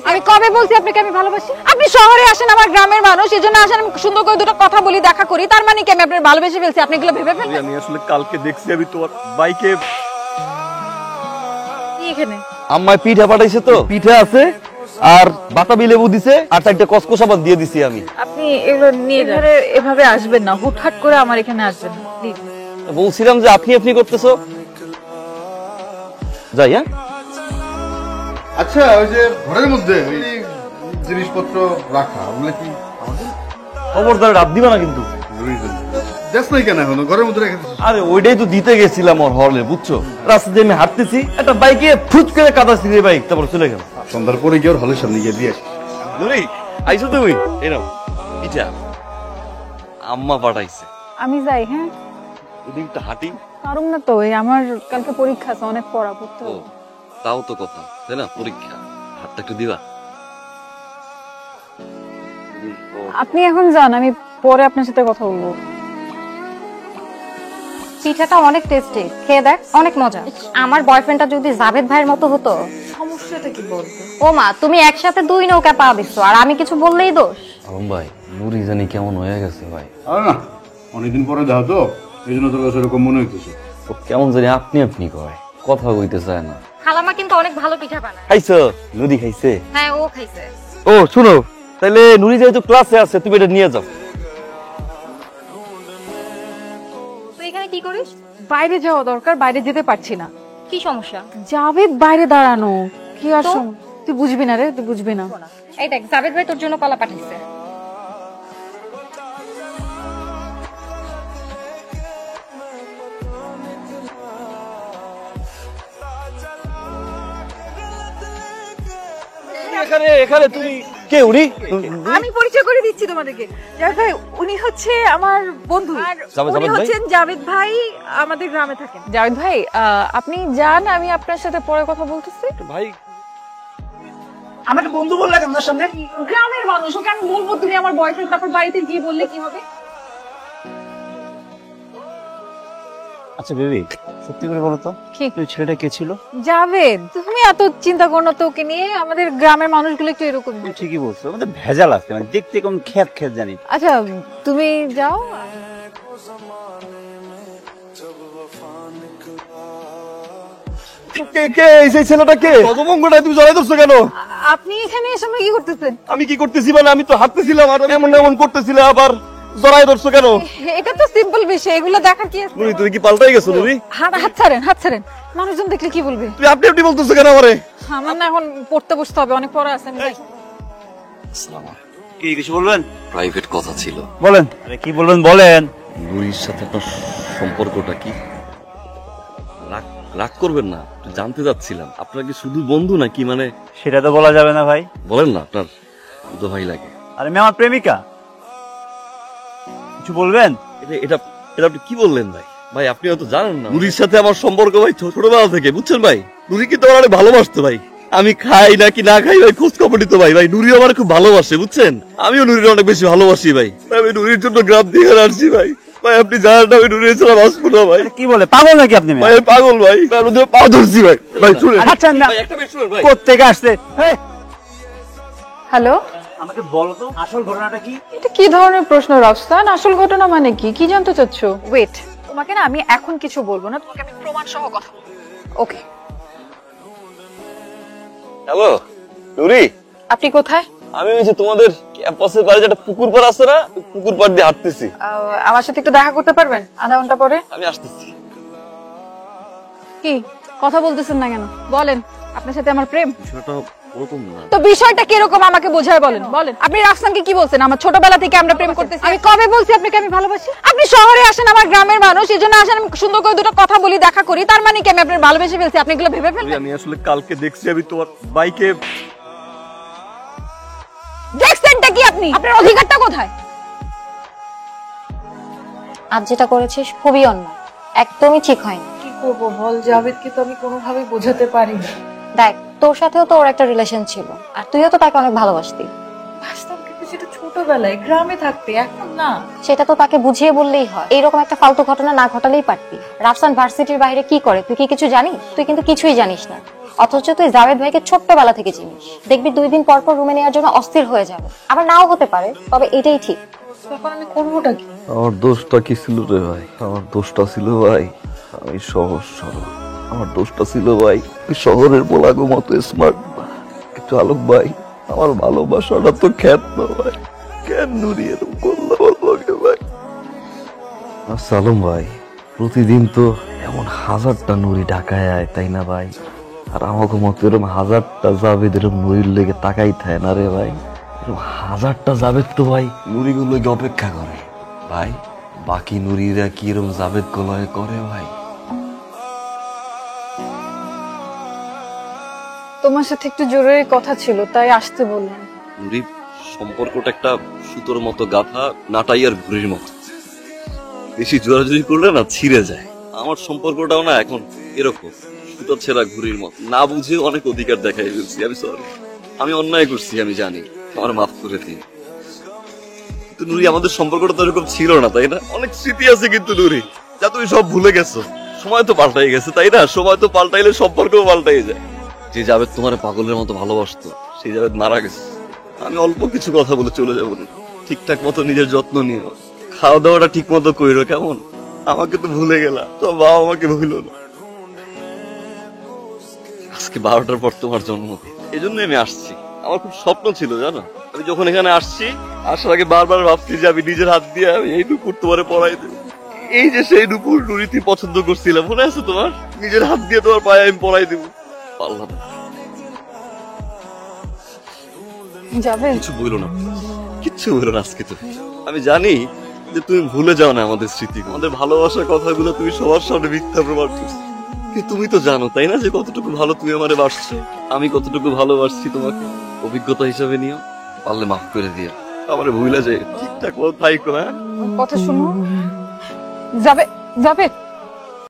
আমি কবে বলছি আপনাকে আমি ভালোবাসি? আপনি শহরে আসেন, আমার গ্রামের মানুষ, এজন্য আসেন আমি সুন্দর করে দুটো কথা বলি, দেখা করি, তার মানে কি আমি আপনার ভালোবেসে ফেলছি? আপনি এগুলো ভেবে ফেলছেন? আমি আসলে কালকে দেখছি আমি তোমার বাইকে কি এখানে? আম্মায় পিঠা পাঠাইছে, তো পিঠা আছে আর বাতাবি লেবু দিছে আর একটা কসকসাবাদ দিয়ে দিছি আমি। আপনি এগুলো নিয়ে এভাবে আসবেন না, হুটহাট করে আমার এখানে আসবেন না প্লিজ। বলছিলাম যে আপনি আপনি করতেছো। যাই, হ্যাঁ। আচ্ছা, ওই যে ঘরের মধ্যে ওই জিনিসপত্র রাখা ওগুলো কি আমাদের? খবরদার রাত দিবা না কিন্তু। দেখ নাই কেন এখনো ঘরের মধ্যে রেখে দিছিস? আরে ওইটাই তো দিতে গেছিলাম ওর হলে, বুঝছো? রাস্তা দিয়ে আমি হাঁটতেছি, একটা বাইকে ফুট করে কাদাছি রে বাইক, তারপর চলে গেল। সন্ধ্যার পরে গিয়ে ওর হলের সামনে গিয়ে দিয়ে আসিস। নুরি, আইছো তুমি? এই নাও পিঠা, আম্মা পাঠাইছে। আমি যাই, হ্যাঁ। ওদিকটা হাঁটি। পারুম না তো, এই আমার কালকে পরীক্ষা আছে, অনেক পড়া পড়তে ও, হবে। তাও তো কথা, তাই না? পরীক্ষা, হাতটা একটু দিবা। আপনি এখন যান, আমি পরে আপনার সাথে কথা বলবো। পিঠাটা অনেক টেস্টি, খেয়ে দেখ, অনেক মজা। আমার বয়ফ্রেন্ডটা যদি জাভেদ ভাইয়ের মতো হতো। সমস্যাটা কি বলতে? ও মা, তুমি একসাথে 2 নৌকা পা দিচ্ছ আর আমি কিছু বললেই দোষ। আলম ভাই, নুরি জানি কেমন হয়ে গেছে ভাই। আর না, অনেকদিন পরে দাও তো, এই জন্য তোর কাছে এরকম মনে হইতেছে। ও কেমন জানি আপনি আপনি কয়, কথা কইতে চায় না। খালামা কিন্তু অনেক ভালো পিঠা বানায়। খাইছো? নুরি খাইছে? হ্যাঁ, ও খাইছে। ও শুনো, তাহলে নুরি যেহেতু ক্লাসে আছে, তুমি এটা নিয়ে যাও। তুই এখানে কি করিস? বাইরে যাওয়া দরকার, বাইরে যেতে পারছি না। কি সমস্যা? জাভেদ বাইরে দাঁড়ানো, কি আর তো? তুই বুঝবি না রে, তুই বুঝবি না। এই দেখ, জাভেদ ভাই তোর জন্য কলা পাঠাইছে। এখানে এখানে তুমি কে? উনি? আমি পরিচয় করে দিচ্ছি তোমাদেরকে। জাভেদ ভাই উনি হচ্ছে আমার বন্ধু, আর জাভেদ উনি ভাই? হচ্ছেন জাভেদ ভাই, আমাদের গ্রামে থাকেন। জাভেদ ভাই, আপনি যান, আমি আপনার সাথে পরে কথা বলতেছি। ভাই, আমাকে বন্ধু বললে কেন সামনে? গ্রামের মানুষ, ওকে আমি বলবো তুমি আমার বয়ফ্রেন্ড, তারপর বাড়িতে গিয়ে বললে কি হবে? আচ্ছা বেবি, সত্যি করে বলো তো, কি? ওই ছেলেটা কে ছিল? জাভেদ, তুমি এত চিন্তা করো না তো ওকে নিয়ে, আমাদের গ্রামের মানুষগুলো একটু এরকম। তুমি ঠিকই বলছো, আমাদের ভেজাল আছে, মানে দেখতে কোন খেত খেত জানি। আচ্ছা তুমি যাও। কে কে এই সেই ছেলেটা কে? কতমঙ্গলটা তুমি জড়াই ধরছো কেন? আপনি এখানে এসে কি করতেছেন? আমি কি করতেছি মানে, আমি তো হাঁটতেছিলাম আর এমন এমন করতেছিলে, আবার জড়াই ধরছো কেন? এটা তো সিম্পল বিষয়, এগুলো দেখার কি আছে? নুরি, তুমি কি পাল্টাই গেছো নুরি? হাত ছাড়েন, হাত ছাড়েন, মানুষজন দেখলে কি বলবে? তুমি আপনি আপনি বলতেছো কেন আমারে? আমার না এখন পড়তে বসতে হবে, অনেক পড়া আছে, আমি যাই। কি কিছু বলবেন? প্রাইভেট কথা ছিল। বলেন। আরে কি বলবেন বলেন। নুরির সাথে আপনার সম্পর্কটা কি? রাগ রাগ করবেন না, একটু জানতে চাচ্ছিলাম আপনার কি শুধু বন্ধু নাকি, মানে সেটা তো বলা যাবে না ভাই। বলেন না, আপনার তো ভাই লাগে। আরে মেয়ে আমার প্রেমিকা। কিছু বলবেন? এটা এটা এটা আপনি কি বললেন ভাই? ভাই আপনি হয়তো জানেন না, নুরির সাথে আমার সম্পর্ক ভাই ছোটবেলা থেকে, বুঝছেন ভাই? নুরি কিন্তু আমার অনেক ভালোবাসতো ভাই। আমি খাই নাকি না খাই ভাই, খোঁজ খবর নিত ভাই। ভাই নুরি আমার খুব ভালোবাসে, বুঝছেন? আমিও নুরির অনেক বেশি ভালোবাসি ভাই। আমি নুরির জন্য গ্রাম দিয়ে আসছি ভাই। ভাই আপনি জানেন না, আমি নুরির ছাড়া বাঁচবো না ভাই। আরে কি বলে, পাগল নাকি আপনি? ভাই আমি পাগল ভাই, তার মধ্যে পা ধরছি ভাই। ভাই শুনে আচ্ছা না, ভাই, একটা মিনিট শুনেন ভাই। কোত্থেকে আসছে? হ্যালো, আমাকে বলো তো আসল ঘটনাটা কি? এটা কি ধরনের প্রশ্ন রাফসান? আসল ঘটনা মানে কি? কি জানতে চাচ্ছ? ওয়েট, তোমাকে না আমি এখন কিছু বলবো না, তোমাকে আমি প্রমাণ সহ কথা বলবো। ওকে। হ্যালো নুরি, আপনি কোথায়? আমি ওই যে তোমাদের ক্যাম্পাসের বাইরে যে একটা পুকুর পাড় আছে না, ওই পুকুর পাড় দিয়ে হাঁটতেছি। আমার সাথে একটু দেখা করতে পারবেন আধা ঘন্টা পরে? আমি আসতেছি। কি কথা বলতেছেন না কেন? বলেন, আপনার সাথে আমার প্রেম? বিষয়টা ওরকম না। তো বিষয়টা কিরকম আমাকে বোঝায় বলেন। বলেন, আপনি রাফসানকে কি বলছেন? আমার ছোটবেলা থেকে আমরা প্রেম করতেছি। আমি কবে বলছি আপনাকে আমি ভালোবাসি? আপনি শহরে আসেন, আমার গ্রামের মানুষ, এজন্য আসেন আমি সুন্দর করে দুটো কথা বলি, দেখা করি, তার মানে কি আমি আপনার ভালোবেসে ফেলছি? আপনি এগুলো ভেবে ফেলছেন? আমি আসলে কালকে দেখছি আমি তোমার বাইকে। দেখছেনটা কি আপনি? আপনার অধিকারটা কোথায়? আজ যেটা করেছিস খুবই অন্যায়, একদমই ঠিক হয়নি। কি করব বল, জাভেদকে তো আমি কোনোভাবেই বোঝাতে পারি না। দেখ, তোর সাথেও তো ওর একটা রিলেশন ছিল আর তুইও তো তাকে অনেক ভালোবাসতি। বাস্তব কিন্তু সেটা ছোট ছোটবেলায় গ্রামে থাকতে, এখন না। সেটা তো তাকে বুঝিয়ে বললেই হয়। এইরকম একটা ফালতু ঘটনা না ঘটালেই পারতি। রাফসান ভার্সিটির বাইরে কি করে তুই কি কিছু জানিস? তুই কিন্তু কিছুই জানিস না। অথচ তুই জাভেদ ভাইকে ছোট্টবেলা থেকে চিনিস। দেখবি 2 দিন পর পর রুমে নেওয়ার জন্য অস্থির হয়ে যাবে। আবার নাও হতে পারে, তবে এটাই ঠিক। এখন আমি করবোটা কি? আমার দোষটা কি ছিল রে ভাই? আমার দোষটা ছিল ভাই আমি সহজ সরল। আমার দোষটা ছিল ভাই ওই শহরের পোলাগো মতো স্মার্ট। কিন্তু আলোক ভাই, আমার ভালোবাসাটা তো খ্যাত না ভাই। কেন নুরি এরকম করলো বলবো ভাই? আচ্ছা আলম ভাই, প্রতিদিন তো এমন হাজারটা নুরি ঢাকায় আয়, তাই না ভাই? আর আমাকে মতো এরকম হাজারটা জাবেদ এরকম নুরির লেগে তাকাই থাকে না রে ভাই। এরকম হাজারটা জাবেদ তো ভাই নুরিগুলোকে অপেক্ষা করে ভাই। বাকি নুরিরা কি এরকম জাবেদ গোলয়ে করে ভাই? তোমার সাথে একটু জরুরি কথা ছিল, তাই আসতে বললাম। নুরি, সম্পর্কটা একটা সুতোর মতো গাথা, নাটাই আর ঘুড়ির মতো। বেশি জোরাজুরি করলে না ছিঁড়ে যায়। আমার সম্পর্কটাও না এখন এরকম, সুতো ছেঁড়া ঘুড়ির মতো। না বুঝে অনেক অধিকার দেখাই ফেলছি। আমি সরি, আমি অন্যায় করছি, আমি জানি। আমার মাফ করে দিন। কিন্তু নুরি, আমাদের সম্পর্কটা তো এরকম ছিল না, তাই না? অনেক স্মৃতি আছে কিন্তু নুরি, যা তুমি সব ভুলে গেছো। সময় তো পাল্টাই গেছে, তাই না? সময় তো পাল্টাইলে সম্পর্কও পাল্টাই যায়। যে জাবেদ তোমার পাগলের মতো ভালোবাসতো, সেই জাবেদ মারা গেছে। আমি অল্প কিছু কথা বলে চলে যাবো না। ঠিকঠাক মতো নিজের যত্ন নিও, খাওয়া দাওয়াটা ঠিক মতো কইরো, কেমন? আমাকে তো ভুলে গেলা, তো বাবা আমাকে ভুলো না। আজকে 12টার পর তোমার জন্মদিন, এই জন্য আমি আসছি। আমার খুব স্বপ্ন ছিল, জানো? আমি যখন এখানে আসছি, আসার আগে বারবার ভাবছি যে আমি নিজের হাত দিয়ে আমি এই নুপুর তোমারে পড়াই দেব। এই যে সেই নুপুর নুরিতি পছন্দ করছিলাম, মনে আছে তোমার? নিজের হাত দিয়ে তোমার পায়ে আমি পড়াই দেব, পারলাম না। যাবে? কিছু বলো না, কিচ্ছু বলো না আজকে তুমি। আমি জানি যে তুমি ভুলে যাও না আমাদের স্মৃতি, আমাদের ভালোবাসার কথাগুলো তুমি সবার সামনে মিথ্যা প্রমাণ করছো। কিন্তু তুমি তো জানো, তাই না, যে কতটুকু ভালো তুমি আমারে বাসছো, আমি কতটুকু ভালোবাসছি তোমাকে। অভিজ্ঞতা হিসাবে নিও, পারলে মাফ করে দিও। আমারে ভুলে যায় ঠিকঠাক মতো থাইকো, হ্যাঁ? কথা শুনো। যাবে, যাবে।